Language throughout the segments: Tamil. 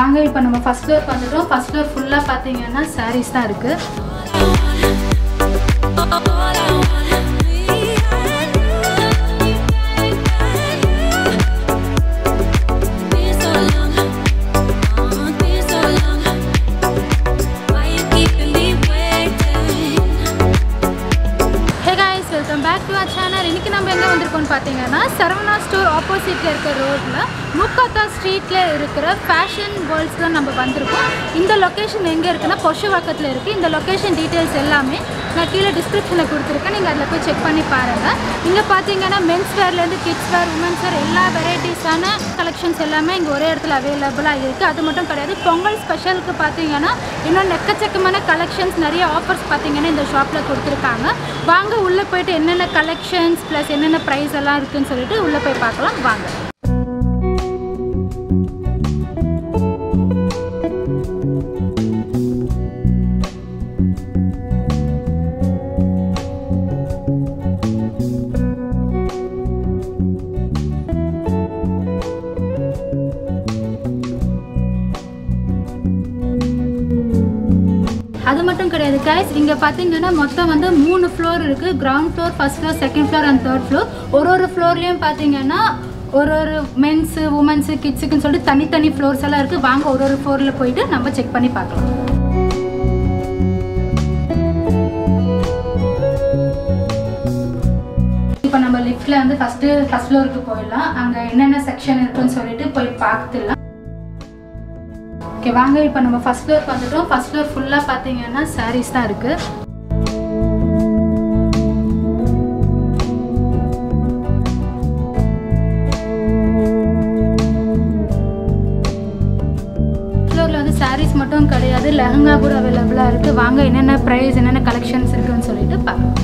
வாங்க இப்போ நம்ம ஃபர்ஸ்ட் ஃப்ளோர் வந்துட்டோம். ஃபர்ஸ்ட் ஃப்ளோர் ஃபுல்லாக பார்த்தீங்கன்னா சாரீஸ் தான் இருக்குது. Welcome back to our channel. இன்றைக்கி நம்ம எங்கே வந்திருக்கோம்னு பார்த்தீங்கன்னா சரவணா ஸ்டோர் ஆப்போசிட்டில் இருக்கிற ரோட்டில் முக்காத்தா ஸ்ட்ரீட்டில் இருக்கிற ஃபேஷன் வேர்ல்ட்ஸ் தான் நம்ம வந்திருக்கோம். இந்த லொக்கேஷன் எங்கே இருக்குன்னா பொஷவாக்கத்தில் இருக்குது. இந்த லொக்கேஷன் டீட்டெயில்ஸ் எல்லாமே நான் கீழே டிஸ்கிரிப்ஷனில் கொடுத்துருக்கேன். நீங்கள் அதில் போய் செக் பண்ணி பாருங்கள். இங்கே பார்த்தீங்கன்னா மென்ஸ் வேர்லேருந்து கிட்ஸ் வேர், உமன்ஸ் வேர் எல்லா வெரைட்டிஸான கலெக்ஷன்ஸ் எல்லாமே இங்கே ஒரே இடத்துல அவைலபிளாக இருக்குது. அது மட்டும் கிடையாது, பொங்கல் ஸ்பெஷலுக்கு பார்த்தீங்கன்னா இன்னும் எக்கச்சக்கமான கலெக்ஷன்ஸ், நிறைய ஆஃபர்ஸ் பார்த்தீங்கன்னா இந்த ஷாப்பில் கொடுத்துருக்காங்க. வாங்க உள்ளே போயிட்டு என்னென்ன கலெக்ஷன்ஸ் ப்ளஸ் என்னென்ன ப்ரைஸ் எல்லாம் இருக்குதுன்னு சொல்லிட்டு உள்ளே போய் பார்க்கலாம் வாங்க. அது மட்டும் கிடையாது கைஸ், இங்கே பார்த்தீங்கன்னா மொத்தம் வந்து 3 ஃப்ளோர் இருக்குது. Ground floor, first floor, second floor and third floor. ஒரு ஃப்ளோர்லேயும் பார்த்தீங்கன்னா ஒரு மென்ஸு, உமன்ஸு, கிட்ஸுக்குன்னு சொல்லிட்டு தனித்தனி ஃப்ளோர்ஸ் எல்லாம் இருக்குது. வாங்க ஒரு ஃப்ளோரில் போயிட்டு நம்ம செக் பண்ணி பார்க்கலாம். இப்போ நம்ம லிஃப்ட்டில் வந்து ஃபர்ஸ்ட் ஃப்ளோருக்கு போயிடலாம். அங்கே என்னென்ன செக்ஷன் இருக்குன்னு சொல்லிட்டு போய் பார்த்துடலாம். ஓகே வாங்க இப்போ நம்ம ஃபர்ஸ்ட் ஃப்ளோர் வந்துட்டோம். ஃபர்ஸ்ட் ஃப்ளோர் ஃபுல்லாக பார்த்தீங்கன்னா சாரீஸ் தான் இருக்குது. ஃப்ளோரில் வந்து சாரீஸ் மட்டும் கிடையாது, லெஹங்கா கூட அவைலபிளாக இருக்குது. வாங்க என்னென்ன ப்ரைஸ், என்னென்ன கலெக்ஷன்ஸ் இருக்குன்னு சொல்லிட்டு பார்க்கலாம்.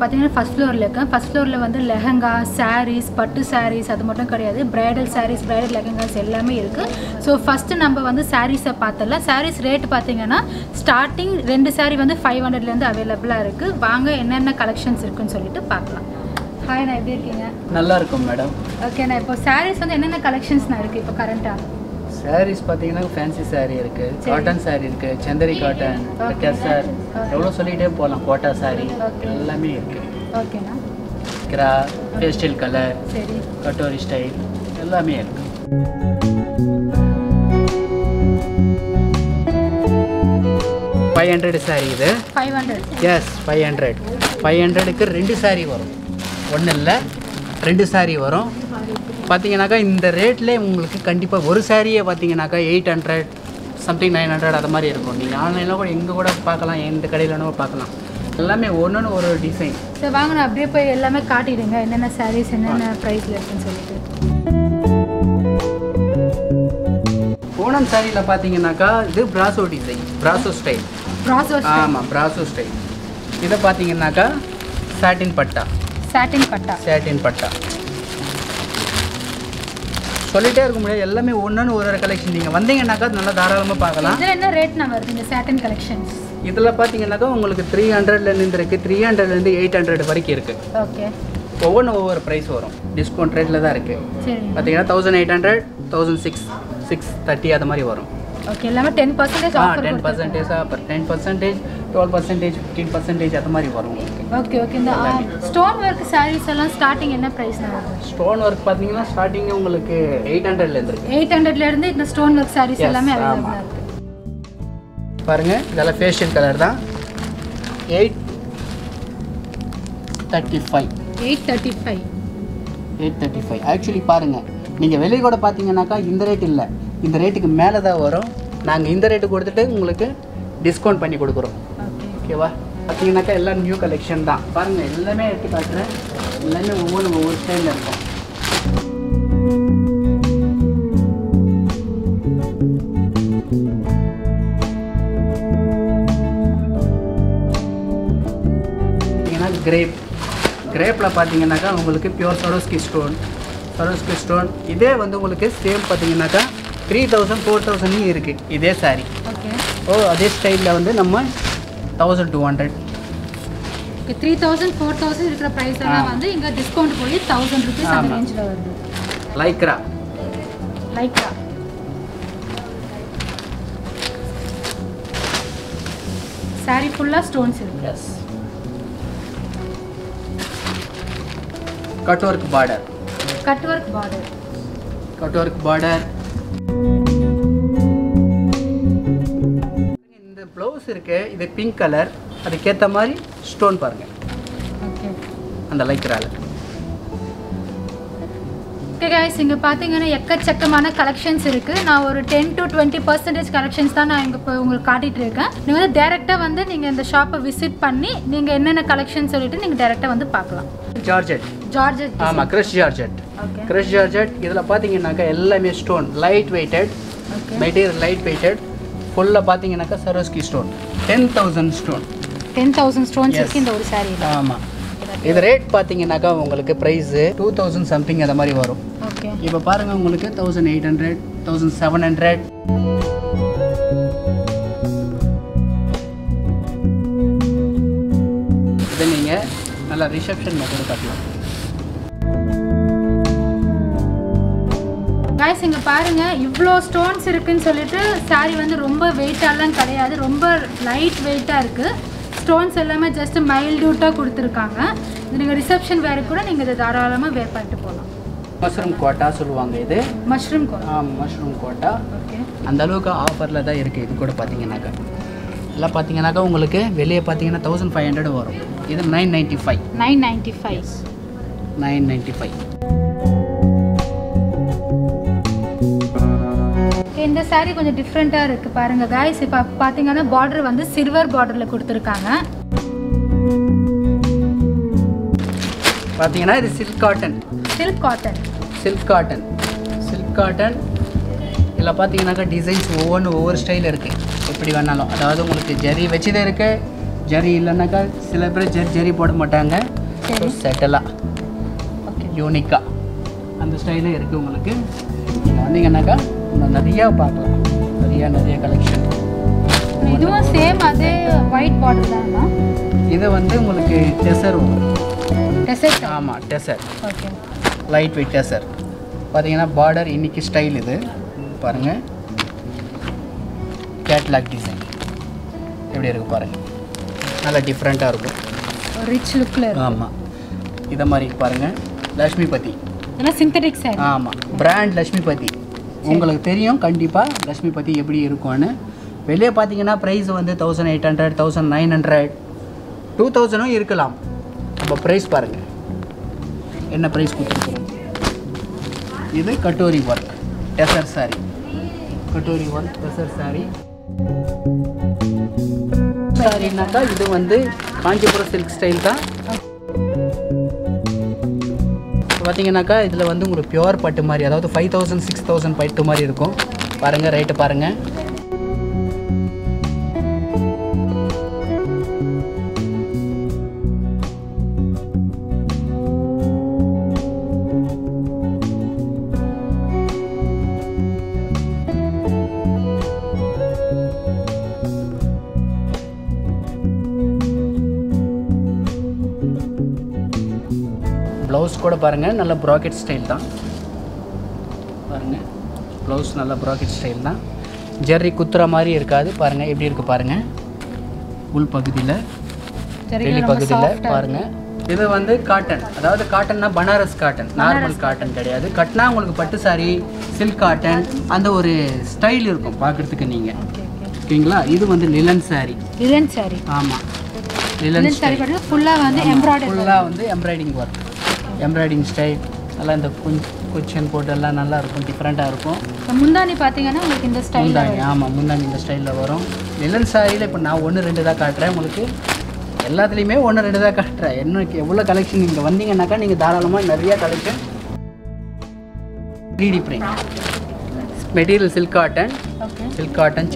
பார்த்தீங்கன்னா ஃபர்ஸ்ட் ஃப்ளோரில் இருக்கேன். ஃபர்ஸ்ட் ஃப்ளோரில் வந்து லெஹங்கா, சாரீஸ், பட்டு சாரீஸ் அது மட்டும் கிடையாது, பிரைடல் சாரீஸ், பிரைடல் லெஹங்காஸ் எல்லாமே இருக்குது. ஸோ ஃபஸ்ட்டு நம்ம வந்து சாரீஸை பார்த்துடலாம். சாரீஸ் ரேட் பார்த்தீங்கன்னா ஸ்டார்டிங் 2 சாரீ வந்து 500லேருந்து அவைலபிளாக இருக்குது. வாங்க என்னென்ன கலெக்ஷன்ஸ் இருக்குன்னு சொல்லிட்டு பார்க்கலாம். ஹாய், நான் எப்படி இருக்கீங்க? நல்லா இருக்கும் மேடம். ஓகே, நான் இப்போ சாரீஸ் வந்து என்னென்ன கலெக்ஷன்ஸ்னா இருக்குது இப்போ கரண்ட்டாக? சாரீஸ் பார்த்தீங்கன்னா ஃபேன்சி சாரீ இருக்குது, காட்டன் சாரீ இருக்குது, சந்தரி காட்டன், சார் எவ்வளோ சொல்லிகிட்டே போகலாம். கோட்டா சாரீ எல்லாமே இருக்குது. ஓகேண்ணா. கிரா, பேஸ்டல் கலர், சரி, கட்டோரி ஸ்டைல் எல்லாமே இருக்குது. $500 சாரீ இது. 500? எஸ், 500. 500க்கு 2 சாரீ வரும். ஒன்றும் இல்லை, 2 சாரீ வரும். பார்த்தீங்கன்னாக்கா இந்த ரேட்லேயே உங்களுக்கு கண்டிப்பாக ஒரு சாரியை பார்த்தீங்கன்னாக்கா 800 சம்திங் 900 அது மாதிரி இருக்கும். நீங்கள் ஆன்லைனில் கூட எங்கே கூட பார்க்கலாம், எந்த கடையிலனோ பார்க்கலாம். எல்லாமே ஒன்று ஒரு டிசைன். சரி வாங்க, நான் அப்படியே போய் எல்லாமே காட்டிடுங்க என்னென்ன சாரீஸ் என்னென்ன ப்ரைஸில் இருக்குன்னு சொல்லிட்டு. ஓணம் சாரியில் பார்த்தீங்கன்னாக்கா இது பிராசோ டிசைன், பிராசோ ஸ்டைல். ஆமாம், பிராசோ ஸ்டைல். இதை பார்த்தீங்கன்னாக்கா சாட்டின் பட்டா. சாட்டின் பட்டா சொல்லிட்டே இருக்க முடியாது. எல்லாமே ஒன்று ஒரு கலெக்ஷன். நீங்கள் வந்தீங்கன்னாக்கா நல்லா தாராளமாக பார்க்கலாம். இதில் என்ன ரேட் நான் வருது இந்த சாட்டின் கலெக்ஷன்ஸ்? இதில் பார்த்தீங்கன்னாக்கா உங்களுக்கு 300லேருந்து இருக்குது, 300லேருந்து 800 வரைக்கும் இருக்குது. ஓகே, ஒவ்வொரு ப்ரைஸ் வரும். டிஸ்கவுண்ட் ரேட்டில் தான் இருக்குது. சரி, பார்த்தீங்கன்னா 1800, 1630 அது மாதிரி வரும். ஓகே, எல்லாமே 10% ஆஃபர். 10% அப்புறம் 10%, 12%, 15% அது மாதிரி வரும். Okay okay. இந்த ஸ்டோன் ஒர்க் சாரீஸ் எல்லாம் ஸ்டார்டிங் என்ன ப்ரைஸ் வருது? ஸ்டோன் ஒர்க் பார்த்தீங்கன்னா ஸ்டார்டிங் உங்களுக்கு 800லேருந்து இருக்குது. 800லேருந்து இந்த ஸ்டோன் ஒர்க் சாரீஸ் எல்லாமே அவைலபிளாக இருக்குது. பாருங்கள், இதெல்லாம் ஃபேஷியல் கலர் தான். 835. ஆக்சுவலி பாருங்கள், நீங்கள் வெளியே கூட பார்த்தீங்கன்னாக்கா இந்த ரேட் இல்லை, இந்த ரேட்டுக்கு மேலே தான் வரும். நாங்கள் இந்த ரேட்டு கொடுத்துட்டு உங்களுக்கு டிஸ்கவுண்ட் பண்ணி கொடுக்குறோம். ஓகேவா? பார்த்தீங்கன்னாக்கா எல்லாம் நியூ கலெக்ஷன் தான். பாருங்கள், எல்லாமே எடுத்து காட்டுறேன். எல்லாமே ஒவ்வொரு ஸ்டைலில் இருக்கும். பார்த்தீங்கன்னா கிரேப்பில் பார்த்தீங்கன்னாக்கா உங்களுக்கு pure Swarovski stone, Swarovski stone. இதே வந்து உங்களுக்கு சேம் பார்த்தீங்கன்னாக்கா 3000 4000 இருக்குது இதே சாரி. ஓகே. அதே ஸ்டைலில் வந்து நம்ம 1200. 3000 4000 இருக்கிற ப்ரைஸ் எல்லாம் வந்து இங்கே டிஸ்கவுண்ட் போய் 1000 rupees அந்த ரேஞ்சில் வருது. லைக்ரா சாரி ஃபுல்லாக ஸ்டோன்ஸ் இருக்கு. எஸ். Cut work border. இந்த ப்ளவுஸ் இருக்கு, இது பிங்க் கலர், அதுக்கேற்ற மாதிரி ஸ்டோன் பாருங்க. ஓகே. அந்த லைக்ரால. ஓகே கைஸ், இங்கே பார்த்தீங்கன்னா எக்கச்சக்கமான கலெக்ஷன்ஸ் இருக்குது. நான் ஒரு 10 to 20% கலெக்ஷன்ஸ் தான் நான் இங்கே இப்போ உங்களுக்கு காட்டிகிட்டு இருக்கேன். நீங்கள் வந்து டேரெக்டாக வந்து நீங்கள் இந்த ஷாப்பை விசிட் பண்ணி நீங்கள் என்னென்ன கலெக்ஷன் சொல்லிட்டு நீங்கள் டேரெக்டாக வந்து பார்க்கலாம். ஜார்ஜெட். ஆமாம், crush georgette. Okay. Crush georgette இதில் பார்த்தீங்கன்னாக்கா எல்லாமே stone light weighted, material light weighted. ஃபுல்லாக பார்த்தீங்கன்னாக்கா சரோஸ்கி ஸ்டோன் 10,000 ஸ்டோன். 10,000 ஸ்டோன்ஸ் இருக்குது இந்த ஒரு சாரீ. ஆமாம். இது ரேட் பார்த்தீங்கன்னாக்கா உங்களுக்கு ப்ரைஸு 2000 சம்திங் அந்த மாதிரி வரும். ஓகே. இப்போ பாருங்கள் உங்களுக்கு 1800 1700. இதை நீங்கள் நல்லா ரிசப்ஷன் மெத்தட் கட்டலாம். கைஸ் இங்கே பாருங்கள், இவ்வளோ ஸ்டோன்ஸ் இருக்குதுன்னு சொல்லிட்டு சாரீ வந்து ரொம்ப வெயிட்டாலாம் கிடையாது, ரொம்ப லைட் வெயிட்டாக இருக்குது. ஸ்டோன்ஸ் எல்லாமே ஜஸ்ட் மைல்டியூட்டாக கொடுத்துருக்காங்க. இது நீங்கள் ரிசப்ஷன் வேறு கூட நீங்கள் இதை தாராளமாக வேர் பண்ணிட்டு போகலாம். மஷ்ரூம் கோட்டா சொல்லுவாங்க இது. Mushroom Kota. Mushroom Kota. Okay. அந்த அளவுக்கு ஆஃபரில் தான் இருக்குது. இது கூட பார்த்தீங்கன்னாக்கா எல்லாம் பார்த்தீங்கன்னாக்கா உங்களுக்கு வெளியே பார்த்தீங்கன்னா 1500 வரும். இது 995. 995. இந்த சாரீ கொஞ்சம் டிஃப்ரெண்ட்டாக இருக்குது பாருங்கள் கைஸ். இப்போ பார்த்தீங்கன்னா பார்டர் வந்து சில்வர் பார்டரில் கொடுத்துருக்காங்க. பார்த்தீங்கன்னா இது சில்க் காட்டன். இதில் பார்த்தீங்கன்னாக்கா டிசைன்ஸ் ஒவ்வொரு ஸ்டைல் இருக்குது. எப்படி வேணாலும், அதாவது உங்களுக்கு ஜரி வச்சுதான் இருக்குது. ஜரி இல்லைன்னாக்கா சில பேர் ஜரி போட மாட்டாங்க. செட்டலாக யூனிக்காக அந்த ஸ்டைலே இருக்குது உங்களுக்கு. நீங்கள் வந்தீங்கன்னாக்கா இன்னும் நிறையா பார்க்கலாம். நிறைய கலெக்ஷன். இதுவும் சேம் அதே ஒயிட் பார்டர் தானா? இது வந்து உங்களுக்கு டெசர் வரும். ஆமாம், டெசர். ஓகே. Light weight டெசர். பார்த்தீங்கன்னா பார்டர் இன்னைக்கு ஸ்டைல் இது பாருங்கள். கேட்லாக் டிசைன் எப்படி இருக்குது பாருங்கள். நல்லா டிஃப்ரெண்ட்டாக இருக்கும். ரிச் லுக்கில். ஆமாம். இதை மாதிரி பாருங்கள். லக்ஷ்மிபதி. சிந்தட்டிக் சாரி. ஆமாம், பிராண்ட் லக்ஷ்மிபதி. உங்களுக்கு தெரியும் கண்டிப்பாக லக்ஷ்மிபதி எப்படி இருக்கும்னு. வெளியே பார்த்தீங்கன்னா ப்ரைஸ் வந்து 1800 1900 2000 இருக்கலாம். இப்போ ப்ரைஸ் பாருங்கள் என்ன ப்ரைஸ் கொடுத்துருக்குறோம். இது கட்டோரி ஒர்க் டெசர் சாரி. சாரினாக்கா இது வந்து காஞ்சிபுரம் சில்க் ஸ்டைல் தான். பார்த்தீங்கன்னாக்கா இதில் வந்து உங்களுக்கு பியூர் பட்டு மாதிரி, அதாவது 5000 6000 பட்டு மாதிரி இருக்கும். பாருங்கள் ரேட்டு பாருங்கள். ப்ளவுஸ் கூட பாருங்கள் நல்ல ப்ராக்கெட் ஸ்டைல் தான். பாருங்கள் ப்ளவுஸ் நல்ல ப்ராக்கெட் ஸ்டைல் தான். ஜெர்ரி குத்துற மாதிரி இருக்காது. பாருங்கள் எப்படி இருக்குது பாருங்கள். உள் பகுதியில் வெளி பகுதியில் பாருங்கள். இது வந்து காட்டன், அதாவது காட்டன்னா பனாரஸ் காட்டன், நார்மல் காட்டன் கிடையாது. கட்டினா உங்களுக்கு பட்டு சாரி சில்க் காட்டன் அந்த ஒரு ஸ்டைல் இருக்கும் பார்க்குறதுக்கு நீங்கள். ஓகேங்களா. இது வந்து லிலன் சாரி. ஆமாம், லிலன் சாரி ஃபுல்லாக வந்து எம்ப்ராய்டிங் ஒர்க், எம்ப்ராய்டிங் ஸ்டைல். நல்லா இந்த குச்சன் போட்டு எல்லாம் நல்லா இருக்கும், டிஃப்ரெண்ட்டாக இருக்கும். முந்தானி பார்த்தீங்கன்னா உங்களுக்கு இந்த ஸ்டைல். ஆமாம், முந்தானி இந்த ஸ்டைலில் வரும். லிலன் சாரியில் இப்போ நான் 1-2 தான் காட்டுறேன் உங்களுக்கு. எல்லாத்துலேயுமே 1-2 தான் காட்டுறேன். இன்னும் எவ்வளோ கலெக்ஷன் இங்கே வந்தீங்கன்னாக்கா நீங்கள் தாராளமாக நிறையா collection. 3D print material silk cotton,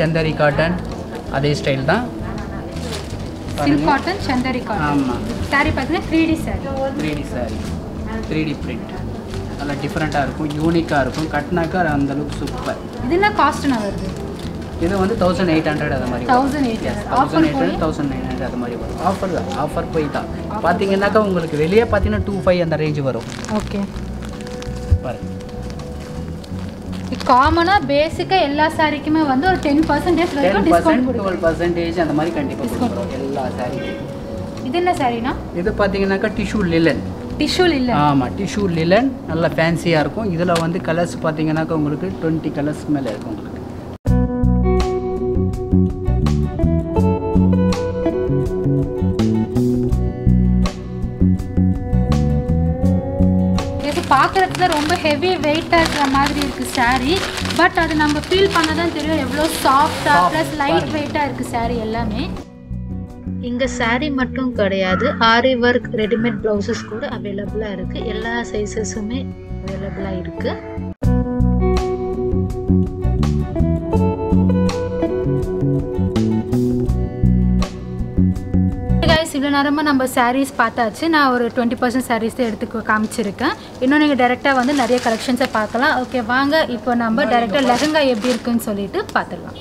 Chanderi cotton அதே ஸ்டைல் தான். Silk cotton, Chanderi cotton. ஆமாம். சாரி பார்த்தீங்கன்னா 3D சாரி. 3D print. நல்லா டிஃப்ரெண்ட்டாக இருக்கும், யூனிக்காக இருக்கும். கட்டினாக்கா அந்தளவுக்கு சூப்பர். இது என்ன காஸ்ட்னா வருது? இது வந்து 1800 அது மாதிரி 1800 1800 1900 அது மாதிரி வரும். ஆஃபர் தான், ஆஃபர் போய் தான். பார்த்தீங்கன்னாக்கா உங்களுக்கு வெளியே பார்த்தீங்கன்னா 2500 அந்த ரேஞ்சு வரும். ஓகே பாருங்க, காமனாக பேசிக்காக எல்லா சாரிக்குமே வந்து ஒரு 10% வரைக்கும் டிஸ்கவுண்ட் 12% அந்த மாதிரி கண்டிப்பாக கொடுக்குறோம் எல்லா சாரிக்கும். இது என்ன சாரினா? இது பார்த்தீங்கன்னாக்கா டிஷ்யூ லிலன். டிஷ்யூ லிலன். ஆமாம், டிஷ்யூ லிலன் நல்லா ஃபேன்சியாக இருக்கும். இதில் வந்து கலர்ஸ் பார்த்தீங்கன்னாக்கா உங்களுக்கு 20 கலர்ஸ் மேலே இருக்கும் உங்களுக்கு. பார்க்குறதுல ரொம்ப ஹெவி வெயிட்டாக இருக்கிற மாதிரி இருக்குது சாரீ. பட் அது நம்ம ஃபீல் பண்ண தான் தெரியும் எவ்வளோ சாஃப்டாக ப்ளஸ் லைட் வெயிட்டாக இருக்குது சாரீ எல்லாமே. இங்கே சாரீ மட்டும் கிடையாது, ஆரி ஒர்க் ரெடிமேட் ப்ளவுசஸ் கூட அவைலபிளாக இருக்குது. எல்லா சைஸஸுமே அவைலபிளாக இருக்குது. இவ்வளோ நேரமாக நம்ம சாரீஸ் பார்த்தாச்சு. நான் ஒரு 20% சாரீஸ் தான் எடுத்து காமிச்சிருக்கேன். இன்னும் நீங்கள் டைரெக்டாக வந்து நிறைய கலெக்ஷன்ஸை பார்க்கலாம். ஓகே, வாங்க இப்போ நம்ம டைரெக்டாக லெஹங்கா எப்படி இருக்குன்னு சொல்லிட்டு பார்த்துடலாம்.